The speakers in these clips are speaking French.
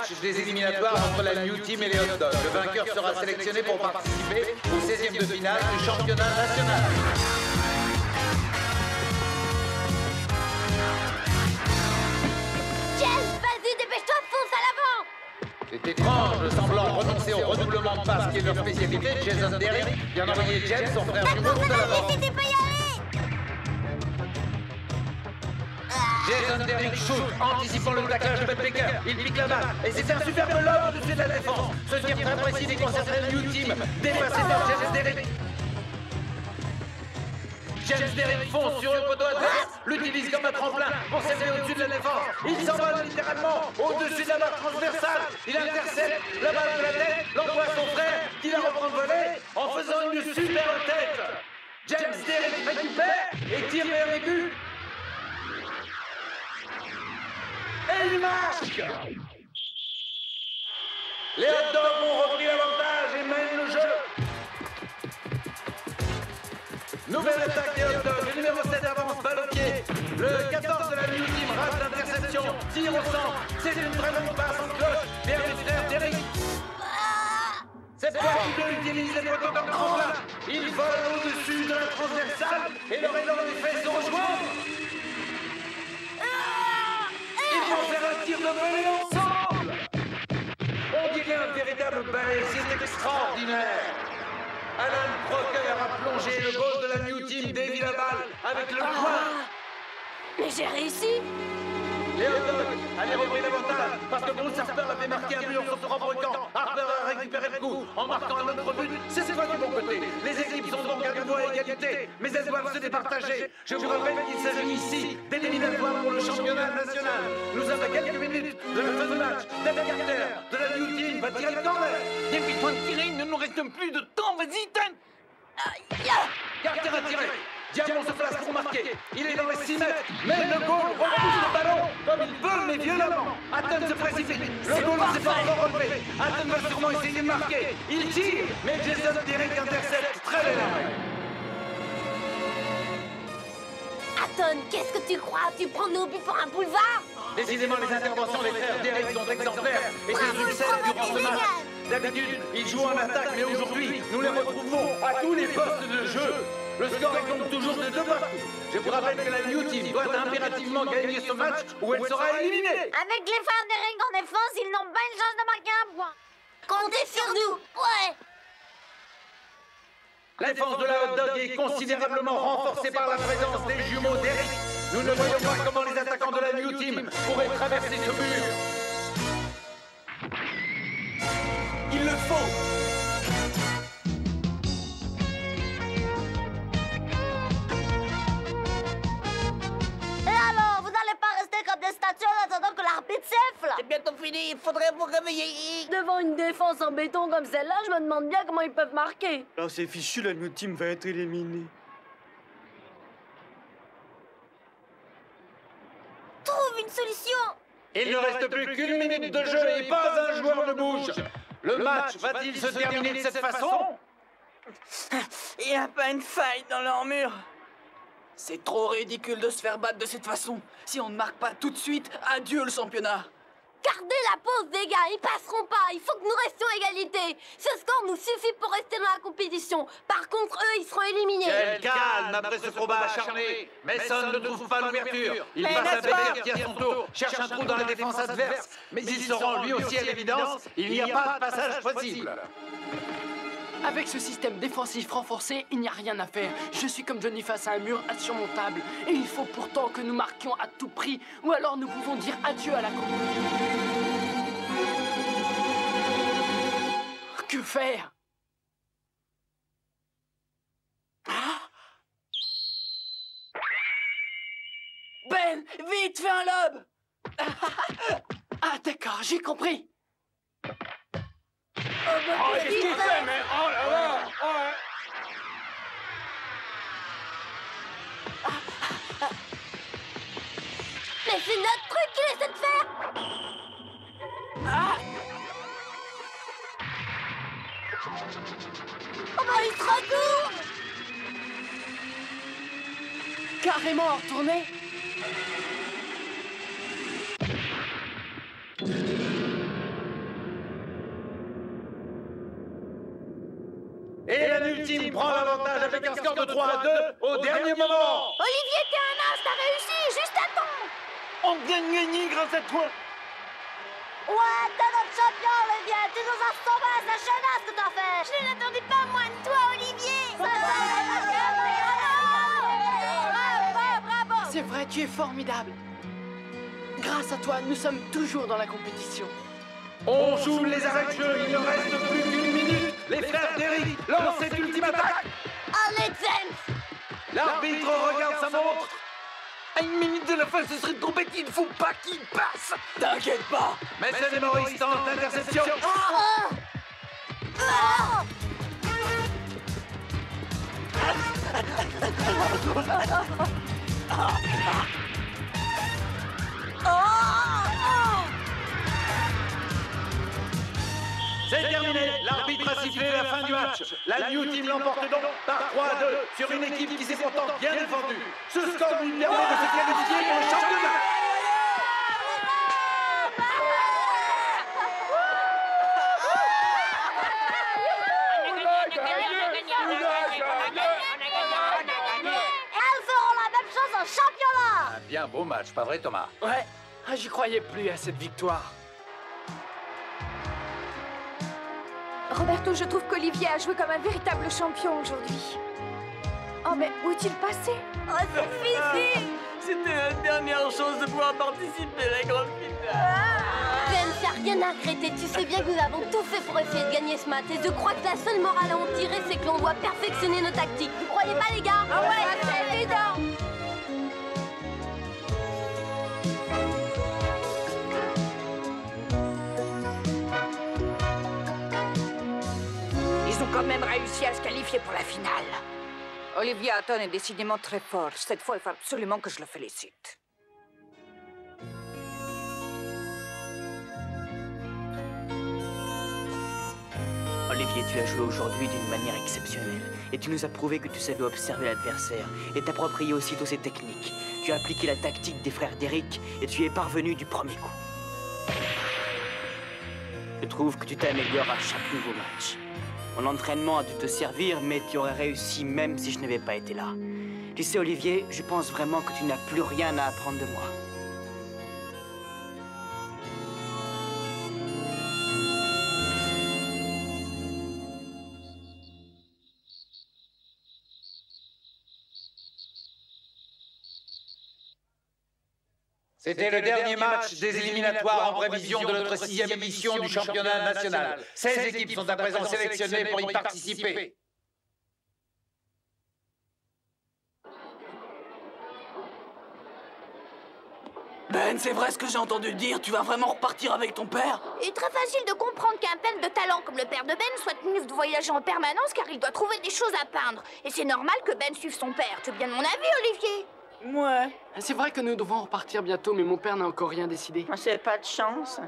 match des éliminatoires entre la New Team et les Hot Dogs. Le vainqueur sera sélectionné pour participer au 16e de finale du championnat national. Jess, vas-y, dépêche-toi, fonce à l'avant! C'est étrange, semblant renoncer au redoublement de passe qui est leur spécialité. Jason Derrick vient d'envoyer James, son frère jumeau, tout à l'avant. Laissez pas y aller! Jason Derrick shoot, anticipant le plaquage de Bud Baker. Il pique la balle et c'est un superbe lob au-dessus de la défense. Ce tir très précis déconcertait la New Team, dépassé par James Derrick. James Derrick fonce sur le poteau adverse, l'utilise comme un tremplin pour s'élever au-dessus de la défense. Il s'envole littéralement au-dessus de la barre transversale. Il intercepte la balle de la tête, l'envoie à son frère qui la reprend de voler en faisant une superbe tête. James Derrick récupère et tire vers les buts. Et il marque! Les Hot Dogs ont repris l'avantage et mènent le jeu. Nouvelle attaque des Hot Dogs. Le numéro 7 avance, balle au pied. Le 14 de la New Team rate l'interception. Tire au centre. C'est une très bonne passe en cloche vers le frère Derrick. Cette fois, tous deux utilisent les poteaux comme tremplin. Ils volent au-dessus de la transversale et leur élan des fesses se rejoignent. Ils vont faire un tir de volée ensemble. On dirait un véritable balai, c'est extraordinaire. Alan Crocker a plongé le goal de la New Team, dévie la balle avec le poing. Mais j'ai réussi! Les Hot Dogs avaient repris l'avantage parce que Bruce Harper avait marqué un but dans son propre camp. Harper a récupéré le coup en marquant un autre but. C'est ce fois du bon côté. Les équipes sont donc à nouveau à égalité, mais elles doivent se départager. Je vous rappelle qu'il s'agit ici d'éliminatoires pour le championnat national. Nous sommes à quelques minutes de la fin du match. David Carter de la New Team va tirer le corner. Dépêche-toi de tirer, il ne nous reste plus de temps, vas-y, tente. Carter a tiré. Diamond se place pour marquer. Il est dans les 6 mètres. Mais le goal repousse le ballon comme il veut, mais violemment. Hatton se précipite. Le goal ne s'est pas encore relevé. Hatton va sûrement essayer de marquer. Il tire, mais Jason Derrick intercepte très bien. Hatton, qu'est-ce que tu crois? Tu prends nos buts pour un boulevard? Décidément, les interventions des frères Derrick sont exemplaires. Et c'est succès durant ce match. D'habitude, ils jouent en attaque, mais aujourd'hui, nous les retrouvons à tous les postes de jeu. Le score est donc toujours de 2 partout. Je vous rappelle que la New Team doit impérativement gagner ce match ou elle sera éliminée. Avec les frères Derrick en défense, ils n'ont pas une chance de marquer un point. Comptez sur nous! Ouais! La défense de la Hot Dog est considérablement renforcée par la présence des jumeaux Derrick. Nous ne voyons pas comment les attaquants de la New Team pourraient traverser ce mur. Il le faut. Et alors, vous n'allez pas rester comme des statues en attendant que l'arbitre siffle? C'est bientôt fini, il faudrait vous réveiller. Devant une défense en béton comme celle-là, je me demande bien comment ils peuvent marquer. Là, c'est fichu, la New Team va être éliminée. Trouve une solution! Il ne reste plus qu'une minute de jeu et pas un joueur ne bouge. Le match va-t-il se terminer de cette façon? Il n'y a pas une faille dans leur mur. C'est trop ridicule de se faire battre de cette façon. Si on ne marque pas tout de suite, adieu le championnat. Gardez la pause, les gars, ils passeront pas. Il faut que nous restions à égalité. Ce score nous suffit pour rester dans la compétition. Par contre, eux, ils seront éliminés. Quel calme après ce combat acharné. Mason ne trouve pas l'ouverture. Il passe à Baker qui, à son tour, cherche un trou dans la défense adverse. Mais il se rend lui aussi à l'évidence. Il n'y a pas de passage possible. Avec ce système défensif renforcé, il n'y a rien à faire. Je suis comme Johnny face à un mur insurmontable. Et il faut pourtant que nous marquions à tout prix, ou alors nous pouvons dire adieu à la coupe. Que faire? Ah? Ben, vite, fais un lob! Ah, d'accord, j'ai compris. Oh, qu'est-ce qu'il fait, mais oh là là! Mais c'est notre truc qu'il essaie de faire. Oh bah, il se retourne. Carrément retourné. Team prend l'avantage avec un score de 3-2 au dernier moment. Olivier, t'es un as, t'as réussi, juste à temps. On vient de gagner grâce à toi. Ouais, t'es notre champion, Olivier. Tu nous as sauvés, c'est génial ce que t'as fait. Je n'attendais pas moins de toi, Olivier. Bravo. C'est vrai, tu es formidable. Grâce à toi, nous sommes toujours dans la compétition. On joue les arrêts de jeu, il ne reste plus qu'une minute. Les frères d'Eric lancent cette ultime attaque. Allez, James. L'arbitre regarde sa montre. À une minute de la fin, ce serait trop bête, il ne faut pas qu'il passe. T'inquiète pas. Mason et Maurice tentent l'interception. C'est terminé. L'arbitre a sifflé la fin du match. La New Team l'emporte donc par 3-2 sur une équipe qui s'est pourtant bien défendue. Ce score lui permet de se qualifier pour le championnat. Elles feront la même chose en championnat. Un bien beau match, pas vrai Thomas? Ouais, j'y croyais plus à cette victoire. Roberto, je trouve qu'Olivier a joué comme un véritable champion aujourd'hui. Oh, mais où est-il passé? Oh, c'est Fifi. C'était la dernière chance de pouvoir participer à la grande finale. Ben, t'as rien à regretter. Tu sais bien que nous avons tout fait pour essayer de gagner ce match. Et je crois que la seule morale à en tirer, c'est que l'on doit perfectionner nos tactiques. Vous croyez pas, les gars? Ah ouais, c'est évident. Ils ont quand même réussi à se qualifier pour la finale. Olivier Hatton est décidément très fort. Cette fois, il faut absolument que je le félicite. Olivier, tu as joué aujourd'hui d'une manière exceptionnelle. Et tu nous as prouvé que tu savais observer l'adversaire et t'approprier aussitôt ses techniques. Tu as appliqué la tactique des frères d'Eric et tu y es parvenu du premier coup. Je trouve que tu t'améliores à chaque nouveau match. Mon entraînement a dû te servir, mais tu aurais réussi même si je n'avais pas été là. Tu sais, Olivier, je pense vraiment que tu n'as plus rien à apprendre de moi. C'était le dernier match des éliminatoires en prévision de notre 6e édition du championnat national. 16 équipes sont à présent sélectionnées pour y participer. Ben, c'est vrai ce que j'ai entendu dire, tu vas vraiment repartir avec ton père? Il est très facile de comprendre qu'un peintre de talent comme le père de Ben soit tenu de voyager en permanence car il doit trouver des choses à peindre. Et c'est normal que Ben suive son père. Tu es bien de mon avis, Olivier? Ouais. C'est vrai que nous devons repartir bientôt, mais mon père n'a encore rien décidé. C'est pas de chance.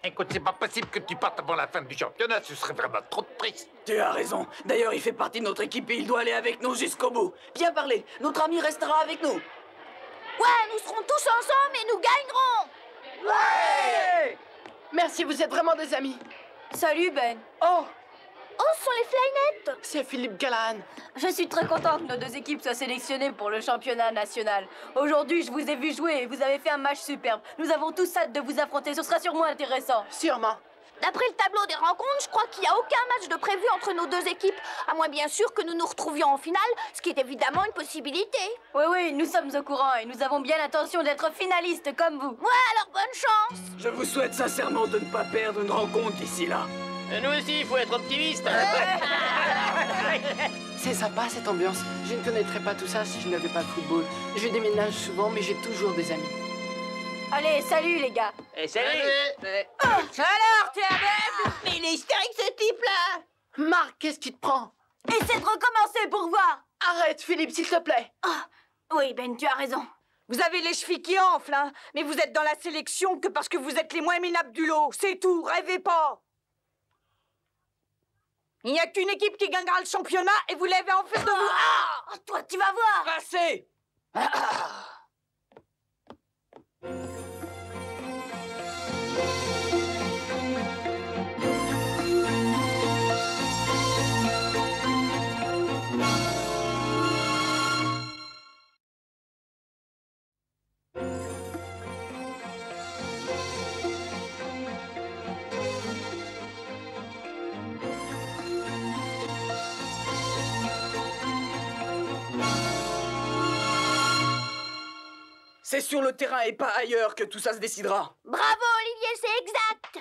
Écoute, c'est pas possible que tu partes avant la fin du championnat, ce serait vraiment trop triste. Tu as raison. D'ailleurs, il fait partie de notre équipe et il doit aller avec nous jusqu'au bout. Bien parlé, notre ami restera avec nous. Ouais, nous serons tous ensemble et nous gagnerons. Ouais! Merci, vous êtes vraiment des amis. Salut, Ben. Oh, Oh, ce sont les Flynet. c'est Philippe Callahan. Je suis très content que nos deux équipes soient sélectionnées pour le championnat national. Aujourd'hui, je vous ai vu jouer et vous avez fait un match superbe. Nous avons tous hâte de vous affronter, ce sera sûrement intéressant. Sûrement. D'après le tableau des rencontres, je crois qu'il n'y a aucun match de prévu entre nos deux équipes, à moins bien sûr que nous nous retrouvions en finale, ce qui est évidemment une possibilité. Oui, nous sommes au courant et nous avons bien l'intention d'être finalistes comme vous. Ouais, alors bonne chance. Je vous souhaite sincèrement de ne pas perdre une rencontre d'ici là. Nous aussi, il faut être optimiste. C'est sympa cette ambiance. Je ne connaîtrais pas tout ça si je n'avais pas de football. Je déménage souvent, mais j'ai toujours des amis. Allez, salut les gars. Et salut. Alors, tu es avec? Mais il est hystérique ce type-là! Marc, qu'est-ce qui te prend? Essaie de recommencer pour voir. Arrête, Philippe, s'il te plaît. Oui, Ben, tu as raison. Vous avez les chevilles qui enflent, hein? Mais vous êtes dans la sélection que parce que vous êtes les moins minables du lot. C'est tout, rêvez pas! Il n'y a qu'une équipe qui gagnera le championnat et vous l'avez en face de vous. Ah, toi, tu vas voir. Assez! C'est sur le terrain et pas ailleurs que tout ça se décidera. Bravo, Olivier, c'est exact.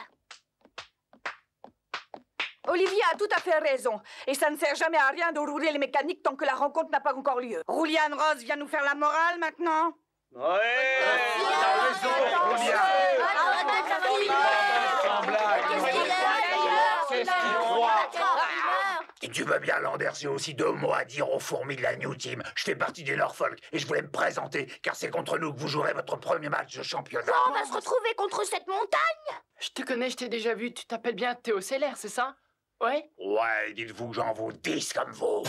Olivier a tout à fait raison. Et ça ne sert jamais à rien de rouler les mécaniques tant que la rencontre n'a pas encore lieu. Rouliane Rose vient nous faire la morale maintenant? Ouais, t'as raison, Julia. Qu'est-ce qu'il croit? Si tu veux bien, Landers, j'ai aussi 2 mots à dire aux fourmis de la New Team. Je fais partie des Norfolk et je voulais me présenter, car c'est contre nous que vous jouerez votre premier match de championnat. On va se retrouver contre cette montagne. Je te connais, je t'ai déjà vu. Tu t'appelles bien Théo Seller, c'est ça? Ouais? Ouais, dites-vous que j'en vaux 10 comme vous.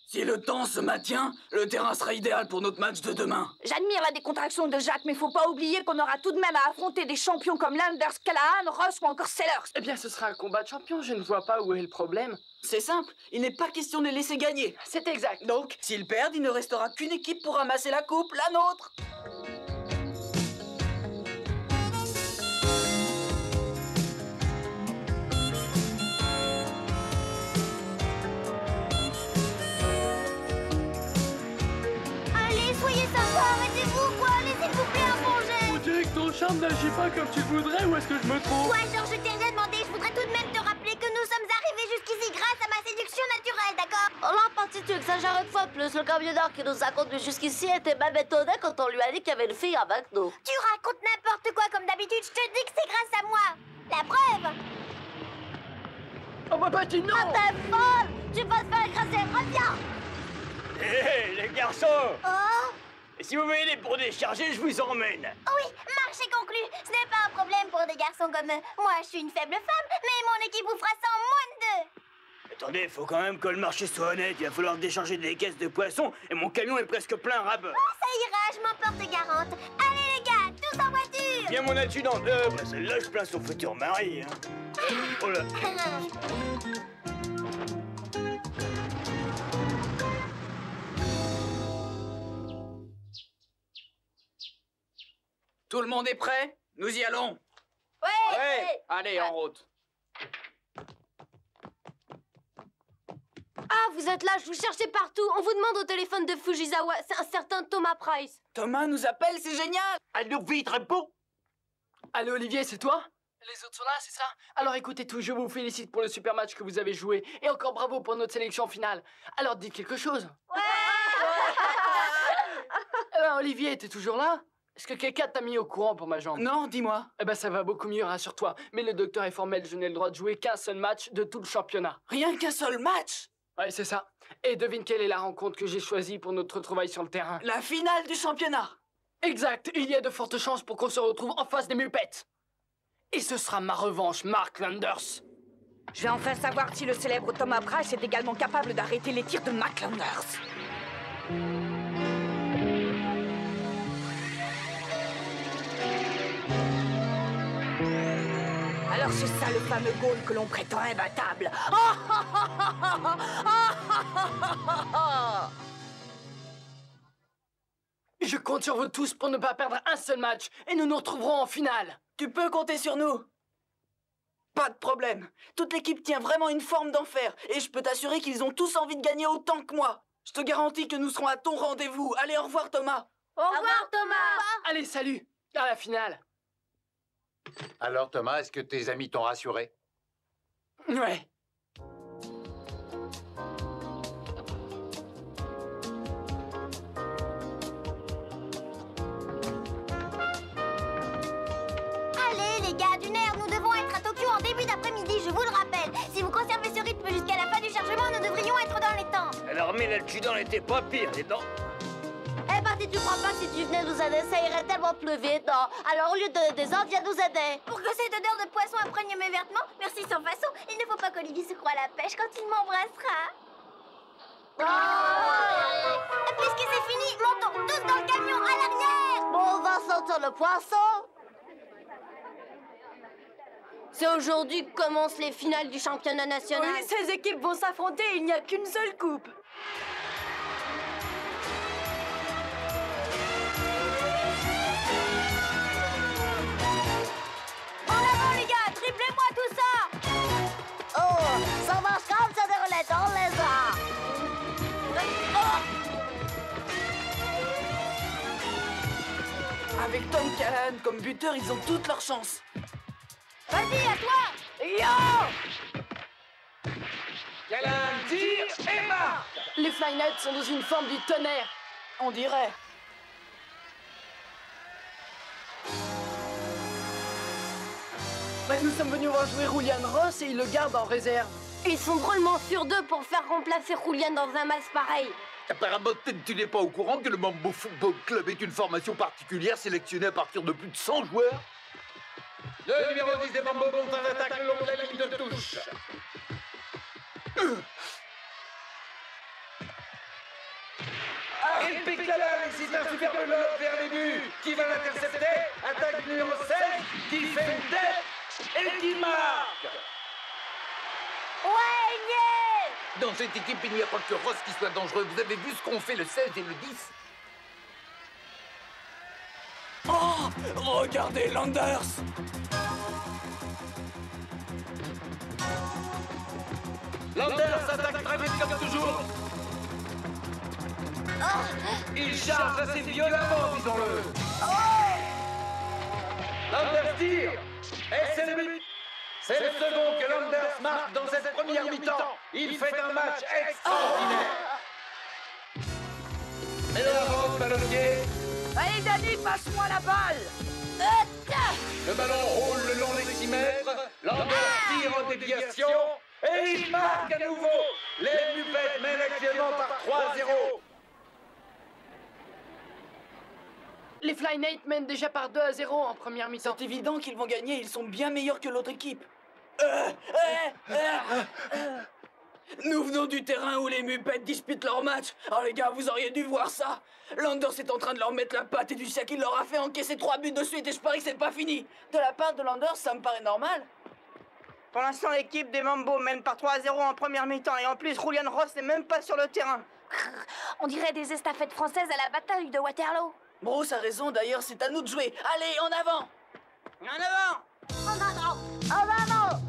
Si le temps se maintient, le terrain sera idéal pour notre match de demain. J'admire la décontraction de Jacques, mais faut pas oublier qu'on aura tout de même à affronter des champions comme Landers, Callahan, Ross ou encore Sellers. Eh bien, ce sera un combat de champion, je ne vois pas où est le problème. C'est simple, il n'est pas question de les laisser gagner. C'est exact. Donc, s'ils perdent, il ne restera qu'une équipe pour ramasser la coupe, la nôtre. Allez, soyez sympa, arrêtez-vous, quoi. Laissez vous plaît un manger. On dirait que ton charme n'agit pas comme tu voudrais, ou est-ce que je me trompe? Toi, Georges, je t'ai rien demandé. Je voudrais tout de même te rappeler que nous sommes arrivés jusqu'ici grâce à ma séduction naturelle, d'accord? Là, en partie, tu exagères une fois de plus. Le camionneur qui nous a conduit jusqu'ici était même étonné quand on lui a dit qu'il y avait une fille avec nous. Tu racontes n'importe quoi comme d'habitude. Je te dis que c'est grâce à moi. La preuve. Oh, bah, dis non! Ah, t'es folle! Tu vas te faire écraser, reviens! Hé, les garçons! Oh. Et si vous m'aidez pour décharger, je vous emmène. Oui, marché conclu. Ce n'est pas un problème pour des garçons comme eux. Moi, je suis une faible femme, mais mon équipe vous fera ça en moins de 2. Attendez, faut quand même que le marché soit honnête. Il va falloir décharger des caisses de poissons et mon camion est presque plein à bord. Ça ira, je m'en porte garante. Allez les gars, tous en voiture. Viens mon adjudant. Bah celle-là, je place son futur mari. Hein. Oh là. Tout le monde est prêt? Nous y allons. Ouais! Allez, en route. Ah, vous êtes là, je vous cherchais partout. On vous demande au téléphone de Fujisawa. C'est un certain Thomas Price. Thomas nous appelle, c'est génial. Allô, vite, réponds. Allô, Olivier, c'est toi? Les autres sont là, c'est ça? Alors écoutez tout, je vous félicite pour le super match que vous avez joué. Et encore bravo pour notre sélection finale. Alors dites quelque chose. Ouais. Eh ben, Olivier, t'es toujours là? Est-ce que quelqu'un t'a mis au courant pour ma jambe? Non, dis-moi. Eh ben ça va beaucoup mieux, rassure-toi. Mais le docteur est formel, je n'ai le droit de jouer qu'un seul match de tout le championnat. Rien qu'un seul match? Ouais, c'est ça. Et devine quelle est la rencontre que j'ai choisie pour notre retrouvaille sur le terrain? La finale du championnat. Exact, il y a de fortes chances pour qu'on se retrouve en face des Mupettes. Et ce sera ma revanche, Mark Landers. Je vais enfin savoir si le célèbre Thomas Price est également capable d'arrêter les tirs de Mark Landers. Alors c'est ça le fameux goal que l'on prétend imbattable. Je compte sur vous tous pour ne pas perdre un seul match et nous nous retrouverons en finale. Tu peux compter sur nous. Pas de problème. Toute l'équipe tient vraiment une forme d'enfer et je peux t'assurer qu'ils ont tous envie de gagner autant que moi. Je te garantis que nous serons à ton rendez-vous. Allez, au revoir Thomas. Au revoir, Thomas! Allez, salut! À la finale. Alors Thomas, est-ce que tes amis t'ont rassuré? Ouais. Allez les gars, d'une heure, nous devons être à Tokyo en début d'après-midi, je vous le rappelle. Si vous conservez ce rythme jusqu'à la fin du chargement, nous devrions être dans les temps. Alors, mais l'adjudant n'était pas pire, dis donc. Eh ben, tu crois pas que si tu venais nous aider, ça irait tellement plus vite, non? Alors, au lieu de des autres, viens nous aider. Pour que cette odeur de poisson imprègne mes vêtements, merci sans façon, il ne faut pas qu'Olivier se croie à la pêche quand il m'embrassera. Puisque c'est fini, montons tous dans le camion à l'arrière. Bon, on va sortir le poisson. C'est aujourd'hui que commencent les finales du championnat national. Oui, ces équipes vont s'affronter et il n'y a qu'une seule coupe. En avant les Avec Tom Callahan comme buteur, ils ont toutes leurs chances. Vas-y, à toi! Yo! Callahan tire et marque. Les Fly Knights sont dans une forme du tonnerre. On dirait. Mais nous sommes venus voir jouer Julian Ross et ils le gardent en réserve. Ils sont drôlement sur deux pour faire remplacer Julian dans un match pareil. Apparemment, tu n'es pas au courant que le Mambo Football Club est une formation particulière sélectionnée à partir de plus de 100 joueurs. Le numéro 10 des Mambo monte en attaque le long de la ligne de touche. Il pique la balle, c'est un superbe lob vers les buts. Qui va l'intercepter? Attaque du numéro 16, qui fait une tête et qui marque. Ouais, yeah! Dans cette équipe, il n'y a pas que Ross qui soit dangereux. Vous avez vu ce qu'ont fait le 16 et le 10? Oh! Regardez Landers! Landers s'attaque très vite comme toujours. Il charge assez violemment, disons-le. Landers tire. Et c'est le but. C'est le second que Landers marque dans cette première mi-temps. Il fait un match extraordinaire. Et là, avance, ballonnier. Allez, Danny, passe-moi la balle. Le ballon roule le long des 6 mètres. Landers tire en déviation. Et il marque à nouveau. Les Mupettes mènent actuellement par 3-0. Les Fly Knights mènent déjà par 2-0 en première mi-temps. C'est évident qu'ils vont gagner, ils sont bien meilleurs que l'autre équipe. Nous venons du terrain où les Mupettes disputent leur match. Oh les gars, vous auriez dû voir ça. Landers est en train de leur mettre la patte et du siècle, il leur a fait encaisser 3 buts de suite et je parie que c'est pas fini. De la part de Landers, ça me paraît normal. Pour l'instant, l'équipe des Mambo mène par 3-0 en première mi-temps. Et en plus, Julian Ross n'est même pas sur le terrain. On dirait des estafettes françaises à la bataille de Waterloo. Bruce a raison, d'ailleurs, c'est à nous de jouer. Allez, en avant! En avant! En avant! En avant!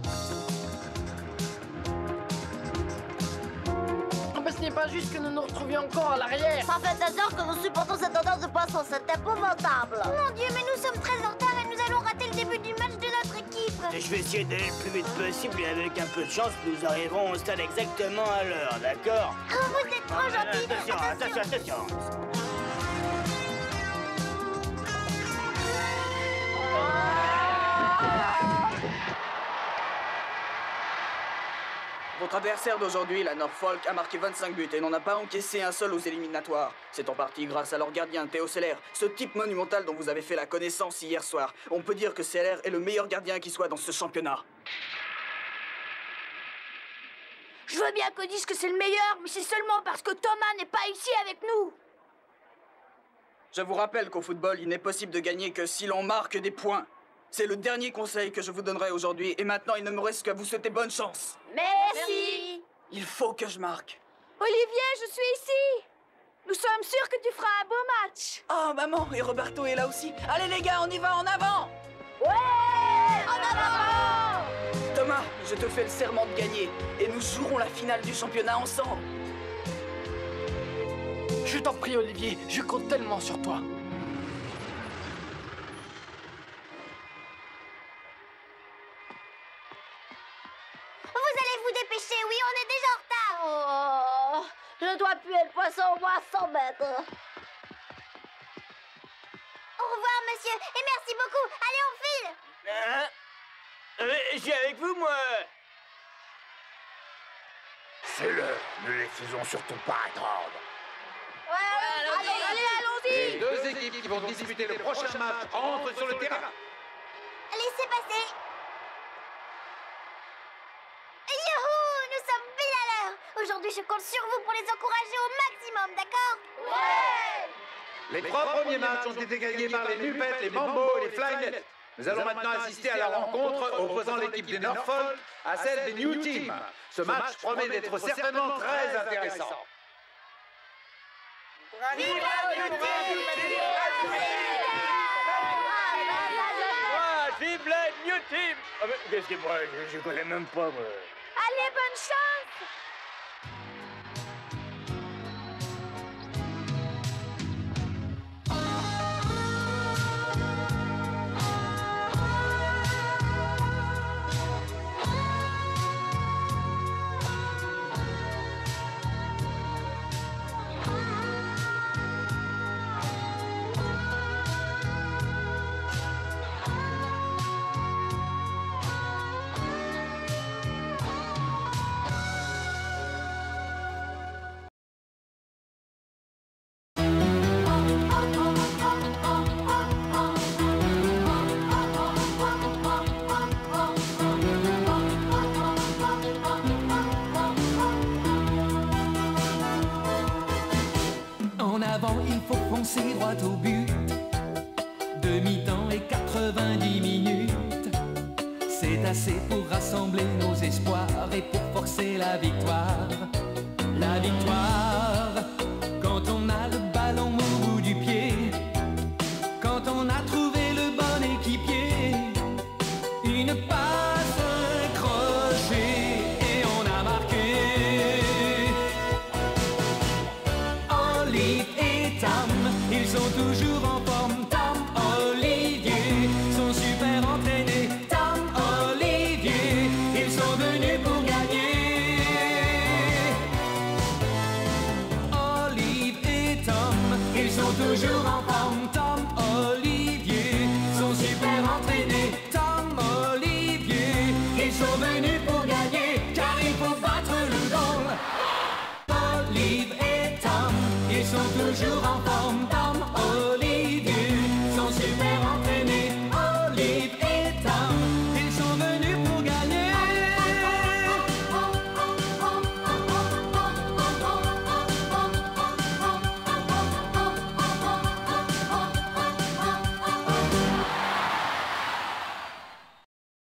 Ce n'est pas juste que nous nous retrouvions encore à l'arrière. Ça fait des heures que nous supportons cette odeur de poisson, c'est épouvantable. Mon Dieu, mais nous sommes très en retard et nous allons rater le début du match de notre équipe. Je vais essayer d'aller le plus vite possible et avec un peu de chance, nous arriverons au stade exactement à l'heure, d'accord? Oh, vous êtes trop gentil. Attention. Votre adversaire d'aujourd'hui, la Norfolk, a marqué 25 buts et n'en a pas encaissé un seul aux éliminatoires. C'est en partie grâce à leur gardien, Théo Seller, ce type monumental dont vous avez fait la connaissance hier soir. On peut dire que Seller est le meilleur gardien qui soit dans ce championnat. Je veux bien qu'on dise que c'est le meilleur, mais c'est seulement parce que Thomas n'est pas ici avec nous. Je vous rappelle qu'au football, il n'est possible de gagner que si l'on marque des points. C'est le dernier conseil que je vous donnerai aujourd'hui, et maintenant il ne me reste qu'à vous souhaiter bonne chance. Merci. Il faut que je marque. Olivier, je suis ici. Nous sommes sûrs que tu feras un beau match. Oh, maman, et Roberto est là aussi. Allez les gars, on y va, en avant! Ouais! En avant! Thomas, je te fais le serment de gagner, et nous jouerons la finale du championnat ensemble. Je t'en prie, Olivier, je compte tellement sur toi. Vous allez vous dépêcher, oui, on est déjà en retard. Oh, je dois puer le poisson au moins 100 mètres. Au revoir, monsieur, et merci beaucoup. Allez, on file. Je suis avec vous, moi. C'est l'heure, ne les faisons surtout pas attendre. Allez, Les deux équipes qui vont disputer le prochain match entrent sur le terrain. laissez passer. Youhou, nous sommes pile à l'heure. Aujourd'hui, je compte sur vous pour les encourager au maximum, d'accord? Ouais. Les 3 premiers matchs ont été gagnés par les Mupettes, les Mambo et les Fly Knights. Nous allons maintenant assister à la rencontre opposant l'équipe des Norfolk à celle des New Team. Ce match promet d'être certainement très intéressant. Vive la New Team! Qu'est-ce que moi, je connais même pas, moi. Allez, bonne chance! pour rassembler nos espoirs et pour forcer la victoire. La victoire, quand on a le ballon au bout du pied, quand on a trouvé le bon équipier, une passe, un crochet et on a marqué. Olive et Tam, ils sont toujours en forme. Tam, Olivier, sont super entraînés. Tam, Olivier, ils sont venus pour gagner. Olive et Tom, ils sont toujours en forme. Tom, Olivier, sont super entraînés. Tom, Olivier, ils sont venus pour gagner, car il faut battre le goal. Olive et Tom, ils sont toujours en forme. Tom, Olivier.